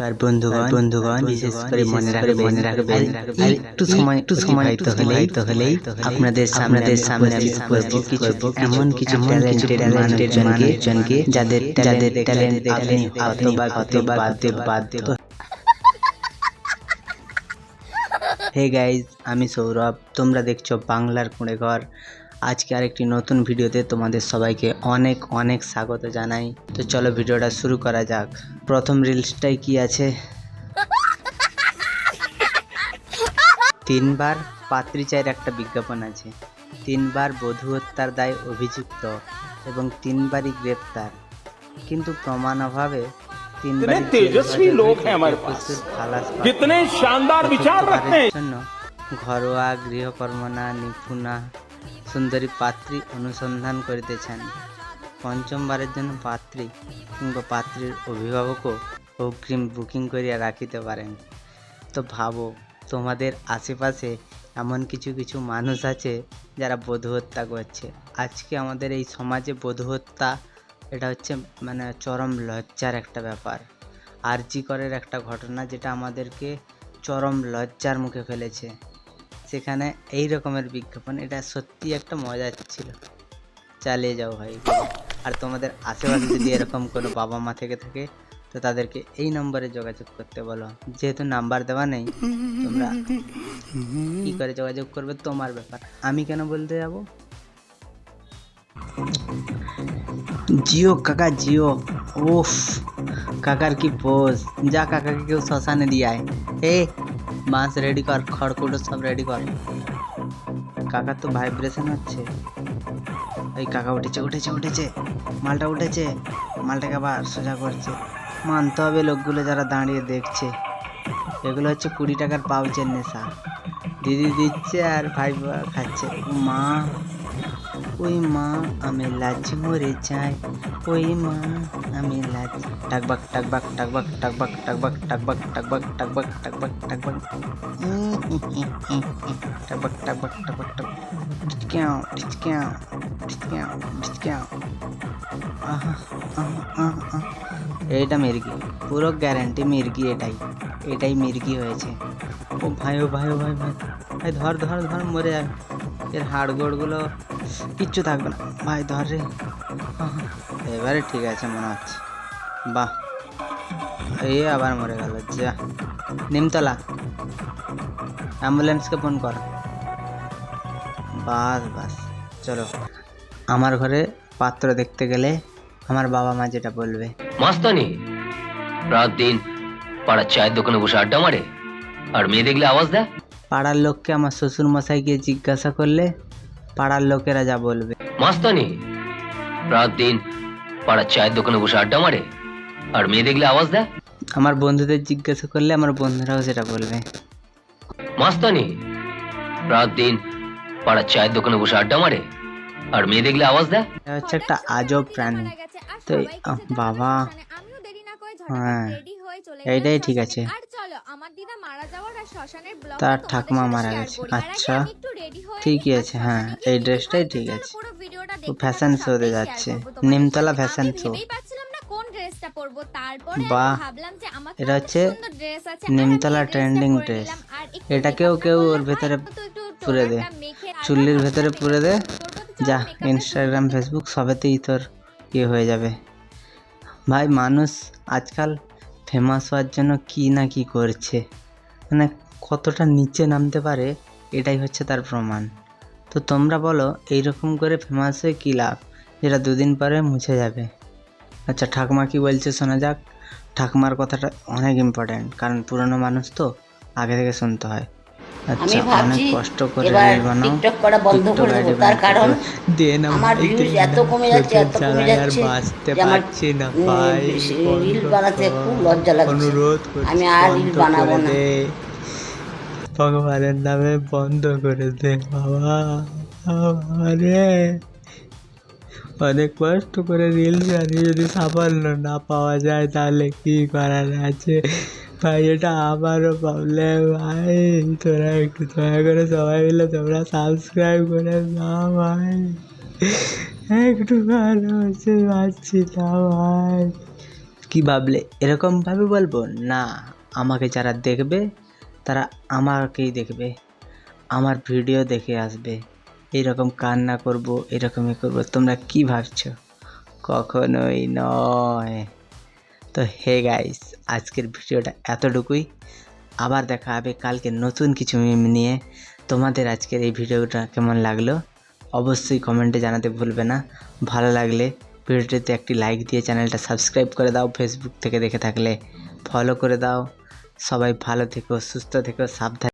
আর বন্ধুগণ বিশেষ করে মনে রাখবেন একটু সময় অতিবাহিত হলেই আপনাদের সামনে উপস্থিত করব এমন কিছু ট্যালেন্টেড মানুষজনকে যাদের ট্যালেন্ট আপনি হতে বাধ্য। হে গাইজ, আমি সৌরভ, তোমরা দেখছো বাংলার কুঁড়ে ঘর। আজকে আরেকটি নতুন ভিডিওতে তোমাদের সবাইকে অনেক অনেক স্বাগত জানাই। তো চলো ভিডিওটা শুরু করা যাক। প্রথম রিলসটাই কি আছে, 3বার পাত্রী চায়ের একটা বিজ্ঞাপন আছে। 3বার বধূ হত্যার দায় অভিযুক্ত এবং 3বারই গ্রেপ্তার, কিন্তু প্রমাণ অভাবে तेजस्वी लोग हैं हमारे पास, कितने शानदार विचार रखते हैं। ঘরোয়া গৃহকর্মনা নিপুণা সুন্দরী পাত্রী অনুসন্ধান করিতেছেন। পঞ্চমবারের জন্য পাত্রী কিংবা পাত্রীর অভিভাবকও অগ্রিম বুকিং করিয়া রাখিতে পারেন। তো ভাবো, তোমাদের আশেপাশে এমন কিছু মানুষ আছে যারা বধূ হত্যা করছে। আজকে আমাদের এই সমাজে বধূ হত্যা এটা হচ্ছে মানে চরম লজ্জার একটা ব্যাপার। আরজি করের একটা ঘটনা যেটা আমাদেরকে চরম লজ্জার মুখে ফেলেছে। সেখানে এই রকমের বিজ্ঞাপন, এটা সত্যি একটা মজার ছিল। চালিয়ে যাও ভাই। আর তোমাদের আশেপাশে যদি এরকম কোনো বাবা মা থেকে থাকে তো তাদেরকে এই নম্বরে যোগাযোগ করতে বলো। যেহেতু নাম্বার দেওয়া নেই, তোমরা কি করে যোগাযোগ করবে তোমার ব্যাপার, আমি কেন বলতে যাব। জিও কাকা জিও, ওফ কাকার কি পোজ। যা কাকাকে কেউ শ্মশানে দিয়ে আয়। বাঁশ রেডি কর, খড়কুটো সব রেডি কর। কাকার তো ভাইব্রেশন হচ্ছে। এই কাকা উঠেছে, মালটা উঠেছে, মালটাকে আবার সোজা করছে। মানতে হবে লোকগুলো যারা দাঁড়িয়ে দেখছে, এগুলো হচ্ছে 20 টাকার পাউচের নেশা। দিদি দিচ্ছে আর ভাই খাচ্ছে। মা, ওই মা আমি লাজ মরে যাই, ওই মা আমি লাজ। টাকবাক টাকবাক টাকবাক টাকবাক টাকবাক টাকবাক টাকবাক টাকবাক টাকবাক টাকবাক টাকবাক টাকবাক টাকবাক টাক টিচক্যাও টিচক্যাও টিচক্যাও টিচক্যাও। এইটা মির্গি, পুরো গ্যারান্টি মির্গি। এটাই মির্গি হয়েছে। ও ভাই ভাই ধর মরে যাবে। এর হাড় গোড়গুলো কিচ্ছু থাকবে না ভাই, ধর রে। এবারে ঠিক আছে মনে হচ্ছে। বাহ, এই আবার মরে গেল। যা, নিমতলা অ্যাম্বুলেন্সকে ফোন কর। বাস চলো। আমার ঘরে পাত্র দেখতে গেলে আমার বাবা মা যেটা বলবে, মাস্তানি রাত দিন পাড়ার চায়ের দোকানে বসে আড্ডা মারে আর মেয়ে দেখলে আওয়াজ দেয়। পাড়ার লোককে আমার শ্বশুর মশাই গিয়ে জিজ্ঞাসা করলে পাড়ার লোকেরা যা বলবে। মাস্তানি রাত দিন পাড়ার চায়ের দোকানে বসে আড্ডা মারে আর মেয়ে দেখলে আওয়াজ দেয়। আমার বন্ধুদের জিজ্ঞাসা করলে আমার বন্ধুরাও সেটা বলবে। মাস্তানি রাত দিন পাড়ার চায়ের দোকানে বসে আড্ডা মারে আর মেয়ে দেখলে আওয়াজ দেয়। এটা হচ্ছে একটা আজব প্রাণী। তো বাবা, হ্যাঁ এইটাই ঠিক আছে। তার ঠাকুমা মারা গেছে। আচ্ছা ঠিকই আছে, হ্যাঁ এই ড্রেসটাই ঠিক আছে। ও ফ্যাশন শোতে যাচ্ছে, নিমতলা ফ্যাশন শো। বাহ, এটা হচ্ছে নিমতলা ট্রেন্ডিং ড্রেস। এটাকেও কেউ ওর ভেতরে পুরে দে, চুল্লির ভেতরে পুরে দে, যা ইনস্টাগ্রাম ফেসবুক সবেতেই তোর ইয়ে হয়ে যাবে। ভাই মানুষ আজকাল ফেমাস হওয়ার জন্য কি না কি করছে, মানে কতটা নিচে নামতে পারে এটাই হচ্ছে তার প্রমাণ। তো তোমরা বলো এইরকম করে ফেমাস হয়ে কী লাভ, যেটা 2 দিন পরে মুছে যাবে। আচ্ছা ঠাকুমা কি বলছে শোনা যাক। ঠাকুমার কথাটা অনেক ইম্পর্ট্যান্ট, কারণ পুরনো মানুষ তো আগে থেকে শুনতে হয়। আচ্ছা অনেক কষ্ট করে রিল বানাও, টিকটক করা বন্ধ করে দেব, তার কারণ আমার ভিউজ এত কমে যাচ্ছে বাঁচতে পারছি না ভাই, রিল বানাতে খুব লজ্জা লাগছে। আমি আর রিল বানাবো না, ভগবানের নামে বন্ধ করে দে বাবা। রে অনেক কষ্ট করে রিল বানিয়ে যদি সাফল্য না পাওয়া যায় তাহলে কি করার আছে ভাই, এটা আমারও প্রবলেম ভাই। তোরা একটু দয়া করে সবাই মিলে তোমরা সাবস্ক্রাইব করে দাও ভাই, একটু ভালো হচ্ছে পাচ্ছি না ভাই। কি ভাবলে এরকমভাবে বলবো? না, আমাকে যারা দেখবে তারা আমাকেই দেখবে, আমার ভিডিও দেখে আসবে। এইরকম কান্না করব, এরকমই করব, তোমরা কি ভাবছো? কখনোই নয়। তো হে গাইস, আজকের ভিডিওটা এতটুকুই। আবার দেখা হবে কালকে নতুন কিছু মিম নিয়ে। তোমাদের আজকের এই ভিডিওটা কেমন লাগলো অবশ্যই কমেন্টে জানাতে ভুলবে না। ভালো লাগলে ভিডিওটিতে একটি লাইক দিয়ে চ্যানেলটা সাবস্ক্রাইব করে দাও। ফেসবুক থেকে দেখে থাকলে ফলো করে দাও। সবাই ভালো থেকো, সুস্থ থেকো, সাবধানে।